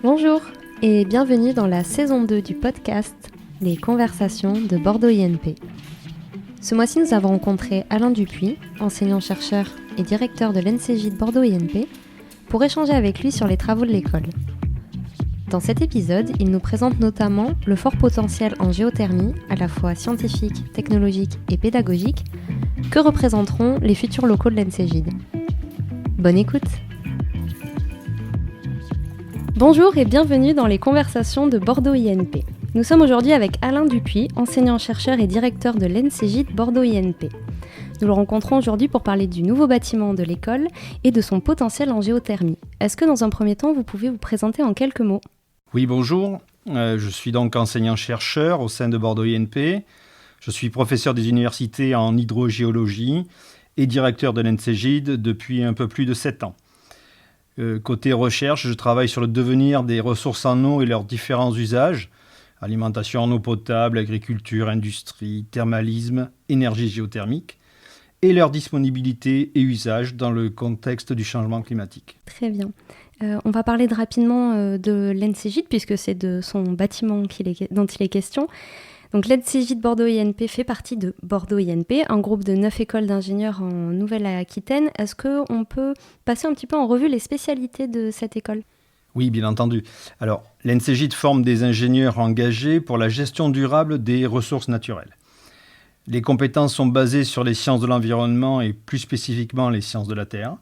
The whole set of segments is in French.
Bonjour et bienvenue dans la saison 2 du podcast Les conversations de Bordeaux INP. Ce mois-ci, nous avons rencontré Alain Dupuis, enseignant-chercheur et directeur de l'NCJ de Bordeaux INP, pour échanger avec lui sur les travaux de l'école. Dans cet épisode, il nous présente notamment le fort potentiel en géothermie, à la fois scientifique, technologique et pédagogique, que représenteront les futurs locaux de l'NCJ. Bonne écoute! Bonjour et bienvenue dans les conversations de Bordeaux INP. Nous sommes aujourd'hui avec Alain Dupuis, enseignant-chercheur et directeur de l'NCJ de Bordeaux INP. Nous le rencontrons aujourd'hui pour parler du nouveau bâtiment de l'école et de son potentiel en géothermie. Est-ce que dans un premier temps, vous pouvez vous présenter en quelques mots ? Oui, bonjour. Je suis donc enseignant-chercheur au sein de Bordeaux INP. Je suis professeur des universités en hydrogéologie et directeur de l'NCJ depuis un peu plus de 7 ans. Côté recherche, je travaille sur le devenir des ressources en eau et leurs différents usages, alimentation en eau potable, agriculture, industrie, thermalisme, énergie géothermique, et leur disponibilité et usage dans le contexte du changement climatique. Très bien. On va parler rapidement de l'NCJ, puisque c'est de son bâtiment dont il est question. Donc l'NCJ de Bordeaux INP fait partie de Bordeaux INP, un groupe de 9 écoles d'ingénieurs en Nouvelle-Aquitaine. Est-ce qu'on peut passer un petit peu en revue les spécialités de cette école ? Oui, bien entendu. Alors, l'NCJ forme des ingénieurs engagés pour la gestion durable des ressources naturelles. Les compétences sont basées sur les sciences de l'environnement et plus spécifiquement les sciences de la Terre.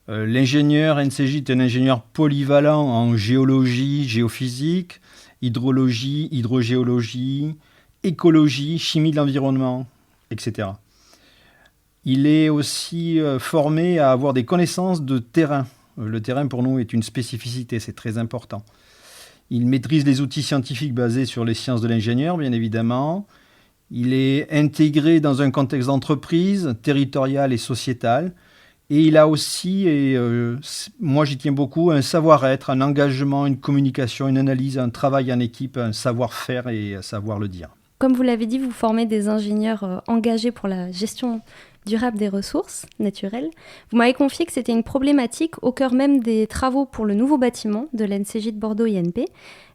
L'ingénieur NCJ est un ingénieur polyvalent en géologie, géophysique, hydrologie, hydrogéologie, écologie, chimie de l'environnement, etc. Il est aussi formé à avoir des connaissances de terrain. Le terrain, pour nous, est une spécificité, c'est très important. Il maîtrise les outils scientifiques basés sur les sciences de l'ingénieur, bien évidemment. Il est intégré dans un contexte d'entreprise, territorial et sociétal. Et il a aussi, moi j'y tiens beaucoup, un savoir-être, un engagement, une communication, une analyse, un travail en équipe, un savoir-faire et un savoir le dire. Comme vous l'avez dit, vous formez des ingénieurs engagés pour la gestion durable des ressources naturelles. Vous m'avez confié que c'était une problématique au cœur même des travaux pour le nouveau bâtiment de l'NCJ de Bordeaux INP.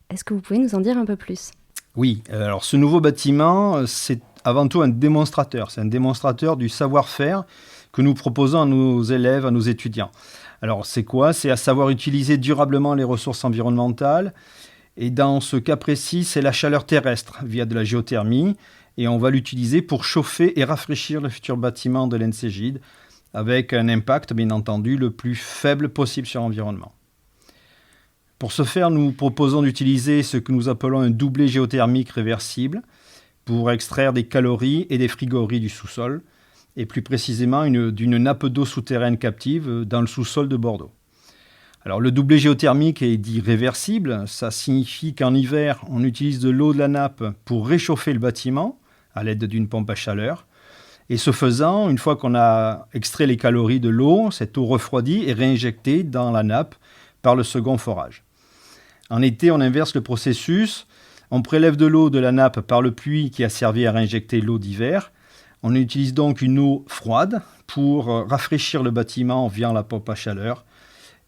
Est-ce que vous pouvez nous en dire un peu plus ? Oui, alors ce nouveau bâtiment, c'est avant tout un démonstrateur. C'est un démonstrateur du savoir-faire que nous proposons à nos élèves, à nos étudiants. Alors c'est quoi ? C'est à savoir utiliser durablement les ressources environnementales. Et dans ce cas précis, c'est la chaleur terrestre via de la géothermie. Et on va l'utiliser pour chauffer et rafraîchir le futur bâtiment de l'NCJ avec un impact, bien entendu, le plus faible possible sur l'environnement. Pour ce faire, nous proposons d'utiliser ce que nous appelons un doublet géothermique réversible pour extraire des calories et des frigories du sous-sol, et plus précisément d'une nappe d'eau souterraine captive dans le sous-sol de Bordeaux. Alors le doublet géothermique est dit réversible, ça signifie qu'en hiver, on utilise de l'eau de la nappe pour réchauffer le bâtiment à l'aide d'une pompe à chaleur. Et ce faisant, une fois qu'on a extrait les calories de l'eau, cette eau refroidie est réinjectée dans la nappe par le second forage. En été, on inverse le processus, on prélève de l'eau de la nappe par le puits qui a servi à réinjecter l'eau d'hiver. On utilise donc une eau froide pour rafraîchir le bâtiment via la pompe à chaleur.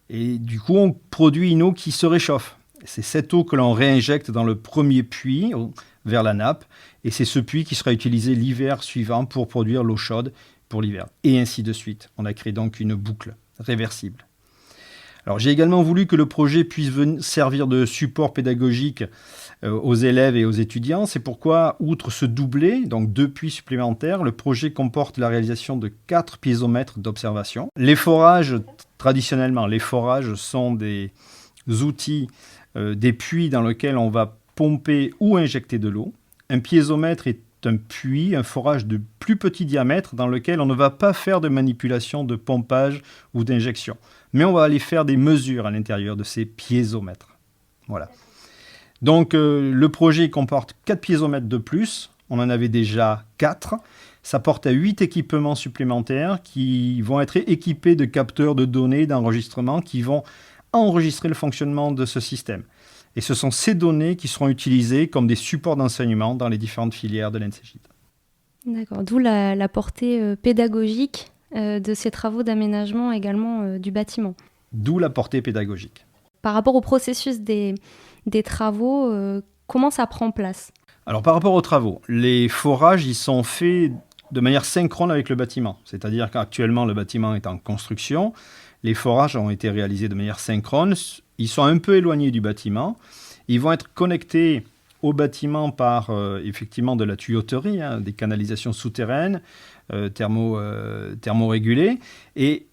Et du coup, on produit une eau qui se réchauffe. C'est cette eau que l'on réinjecte dans le premier puits vers la nappe. Et c'est ce puits qui sera utilisé l'hiver suivant pour produire l'eau chaude pour l'hiver. Et ainsi de suite. On a créé donc une boucle réversible. Alors, j'ai également voulu que le projet puisse servir de support pédagogique aux élèves et aux étudiants. C'est pourquoi, outre ce doublet, donc 2 puits supplémentaires, le projet comporte la réalisation de 4 piézomètres d'observation. Les forages, traditionnellement, les forages sont des outils, des puits dans lesquels on va pomper ou injecter de l'eau. Un piézomètre est un puits, un forage de plus petit diamètre dans lequel on ne va pas faire de manipulation de pompage ou d'injection. Mais on va aller faire des mesures à l'intérieur de ces piézomètres. Voilà. Donc le projet comporte 4 piézomètres de plus. On en avait déjà 4. Ça porte à 8 équipements supplémentaires qui vont être équipés de capteurs de données d'enregistrement qui vont enregistrer le fonctionnement de ce système. Et ce sont ces données qui seront utilisées comme des supports d'enseignement dans les différentes filières de l'NCJ. D'accord, d'où la portée pédagogique de ces travaux d'aménagement également du bâtiment. D'où la portée pédagogique. Par rapport au processus des travaux, comment ça prend place ? Alors par rapport aux travaux, les forages ils sont faits de manière synchrone avec le bâtiment. C'est-à-dire qu'actuellement le bâtiment est en construction, les forages ont été réalisés de manière synchrone, ils sont un peu éloignés du bâtiment, ils vont être connectés au bâtiment par effectivement de la tuyauterie, des canalisations souterraines, thermorégulées, et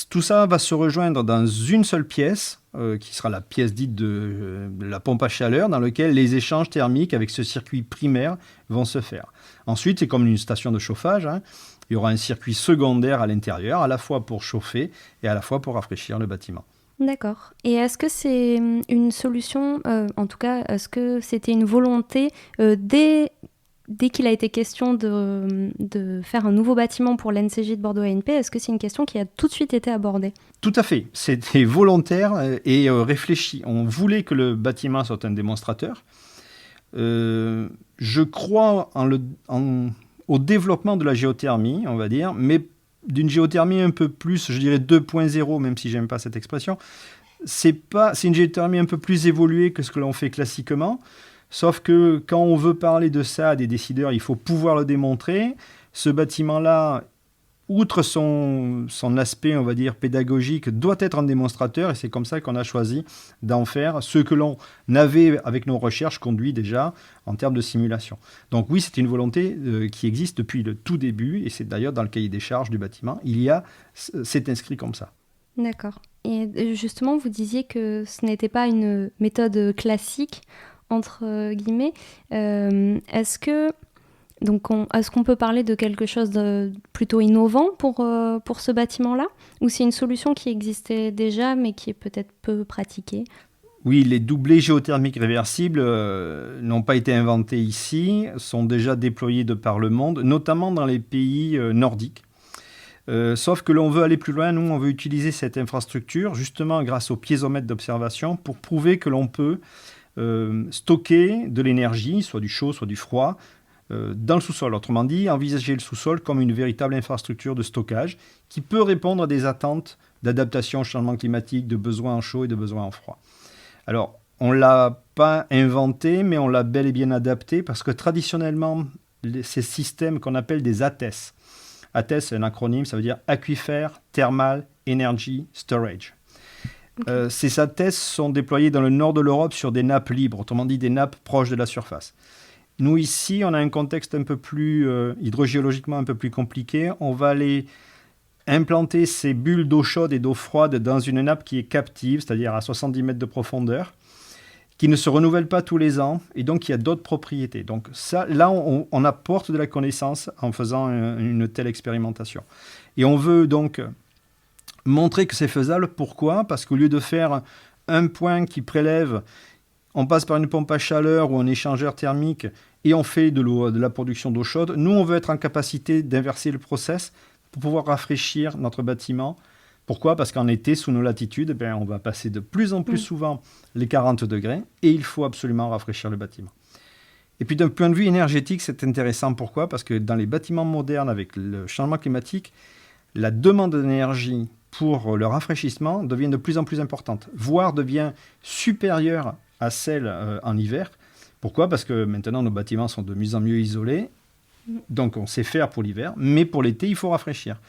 tout ça va se rejoindre dans une seule pièce, qui sera la pièce dite de la pompe à chaleur, dans laquelle les échanges thermiques avec ce circuit primaire vont se faire. Ensuite, c'est comme une station de chauffage, il y aura un circuit secondaire à l'intérieur, à la fois pour chauffer et à la fois pour rafraîchir le bâtiment. D'accord. Et est-ce que c'est une solution, en tout cas, est-ce que c'était une volonté dès qu'il a été question de faire un nouveau bâtiment pour l'NCJ de Bordeaux ANP, est-ce que c'est une question qui a tout de suite été abordée ? Tout à fait. C'était volontaire et réfléchi. On voulait que le bâtiment soit un démonstrateur. Je crois au développement de la géothermie, on va dire, mais d'une géothermie un peu plus, je dirais 2.0, même si j'aime pas cette expression. C'est une géothermie un peu plus évoluée que ce que l'on fait classiquement. Sauf que quand on veut parler de ça à des décideurs, il faut pouvoir le démontrer. Ce bâtiment-là, outre son aspect, on va dire, pédagogique, doit être un démonstrateur. Et c'est comme ça qu'on a choisi d'en faire ce que l'on avait, avec nos recherches, conduit déjà en termes de simulation. Donc oui, c'est une volonté qui existe depuis le tout début. Et c'est d'ailleurs dans le cahier des charges du bâtiment. C'est inscrit comme ça. D'accord. Et justement, vous disiez que ce n'était pas une méthode classique, entre guillemets. Est-ce qu'on peut parler de quelque chose de plutôt innovant pour ce bâtiment-là ? Ou c'est une solution qui existait déjà, mais qui est peut-être peu pratiquée ? Oui, les doublés géothermiques réversibles n'ont pas été inventés ici, sont déjà déployés de par le monde, notamment dans les pays nordiques. Sauf que l'on veut aller plus loin, nous on veut utiliser cette infrastructure, justement grâce au piézomètre d'observation, pour prouver que l'on peut stocker de l'énergie, soit du chaud, soit du froid, dans le sous-sol. Autrement dit, envisager le sous-sol comme une véritable infrastructure de stockage qui peut répondre à des attentes d'adaptation au changement climatique, de besoins en chaud et de besoins en froid. Alors, on ne l'a pas inventé, mais on l'a bel et bien adapté parce que traditionnellement, ces systèmes qu'on appelle des ATES. ATES, c'est un acronyme, ça veut dire Aquifer Thermal Energy Storage. Okay. Ces ATES sont déployés dans le nord de l'Europe sur des nappes libres, autrement dit des nappes proches de la surface. Nous, ici, on a un contexte un peu plus hydrogéologiquement un peu plus compliqué. On va aller implanter ces bulles d'eau chaude et d'eau froide dans une nappe qui est captive, c'est-à-dire à 70 mètres de profondeur, qui ne se renouvelle pas tous les ans, et donc il y a d'autres propriétés. Donc ça, là, on apporte de la connaissance en faisant une telle expérimentation. Et on veut donc montrer que c'est faisable. Pourquoi ? Parce qu'au lieu de faire un point qui prélève, on passe par une pompe à chaleur ou un échangeur thermique et on fait de la production d'eau chaude. Nous, on veut être en capacité d'inverser le process pour pouvoir rafraîchir notre bâtiment. Pourquoi ? Parce qu'en été, sous nos latitudes, on va passer de plus en plus souvent les 40 degrés et il faut absolument rafraîchir le bâtiment. Et puis d'un point de vue énergétique, c'est intéressant. Pourquoi ? Parce que dans les bâtiments modernes, avec le changement climatique, la demande d'énergie pour le rafraîchissement devient de plus en plus importante, voire devient supérieure à celle en hiver. Pourquoi ? Parce que maintenant, nos bâtiments sont de mieux en mieux isolés, donc on sait faire pour l'hiver, mais pour l'été, il faut rafraîchir.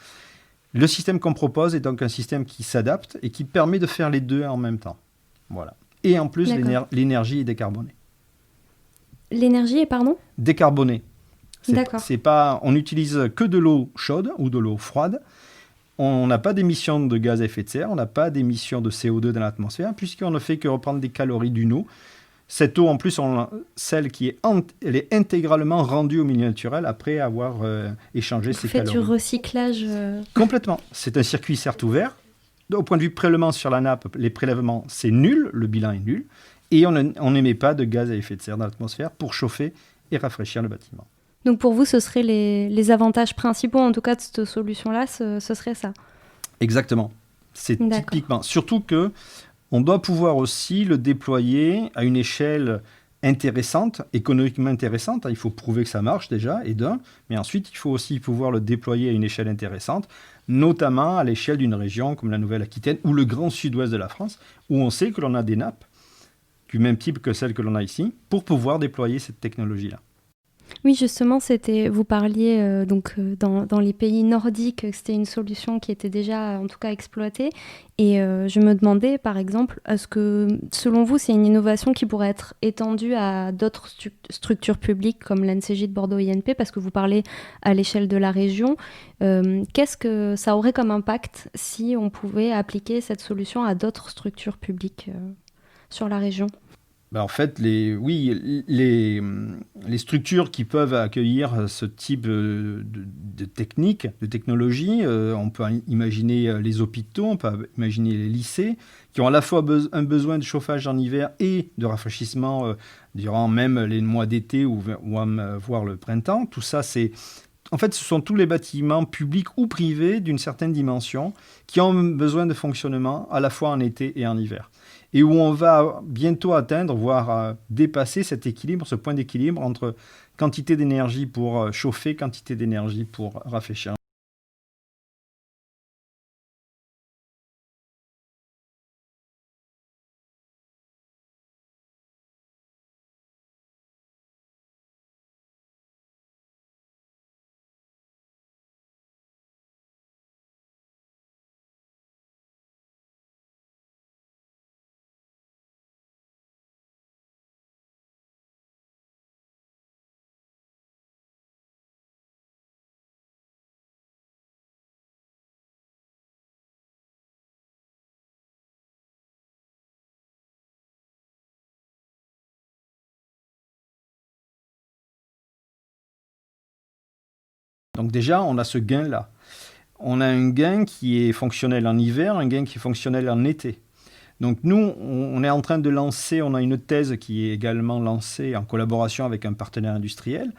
Le système qu'on propose est donc un système qui s'adapte et qui permet de faire les deux en même temps. Voilà. Et en plus, l'énergie est décarbonée. L'énergie est, pardon ? Décarbonée. D'accord. On n'utilise que de l'eau chaude ou de l'eau froide. On n'a pas d'émissions de gaz à effet de serre, on n'a pas d'émissions de CO2 dans l'atmosphère, puisqu'on ne fait que reprendre des calories d'une eau. Cette eau, en plus, elle est intégralement rendue au milieu naturel après avoir échangé ces calories. Vous faites du recyclage Complètement. C'est un circuit certes ouvert. Au point de vue prélèvement sur la nappe, les prélèvements, c'est nul, le bilan est nul. Et on n'émet pas de gaz à effet de serre dans l'atmosphère pour chauffer et rafraîchir le bâtiment. Donc pour vous, ce seraient les avantages principaux, en tout cas de cette solution-là, ce serait ça ? Exactement. C'est typiquement. Surtout qu'on doit pouvoir aussi le déployer à une échelle intéressante, économiquement intéressante. Il faut prouver que ça marche déjà, mais ensuite, il faut aussi pouvoir le déployer à une échelle intéressante notamment à l'échelle d'une région comme la Nouvelle-Aquitaine ou le grand sud-ouest de la France, où on sait que l'on a des nappes du même type que celles que l'on a ici, pour pouvoir déployer cette technologie-là. Oui, justement, vous parliez dans les pays nordiques, que c'était une solution qui était déjà en tout cas exploitée. Et je me demandais, par exemple, est-ce que selon vous, c'est une innovation qui pourrait être étendue à d'autres structures publiques comme l'NCJ de Bordeaux INP, parce que vous parlez à l'échelle de la région. Qu'est-ce que ça aurait comme impact si on pouvait appliquer cette solution à d'autres structures publiques sur la région ? En fait, les structures qui peuvent accueillir ce type de technique, de technologie, on peut imaginer les hôpitaux, on peut imaginer les lycées, qui ont à la fois un besoin de chauffage en hiver et de rafraîchissement durant même les mois d'été ou voire le printemps. Tout ça, en fait, ce sont tous les bâtiments publics ou privés d'une certaine dimension qui ont besoin de fonctionnement à la fois en été et en hiver. Et où on va bientôt atteindre, voire dépasser cet équilibre, ce point d'équilibre entre quantité d'énergie pour chauffer, quantité d'énergie pour rafraîchir. Donc déjà, on a ce gain-là. On a un gain qui est fonctionnel en hiver, un gain qui est fonctionnel en été. Donc nous, on est en train de lancer, on a une thèse qui est également lancée en collaboration avec un partenaire industriel,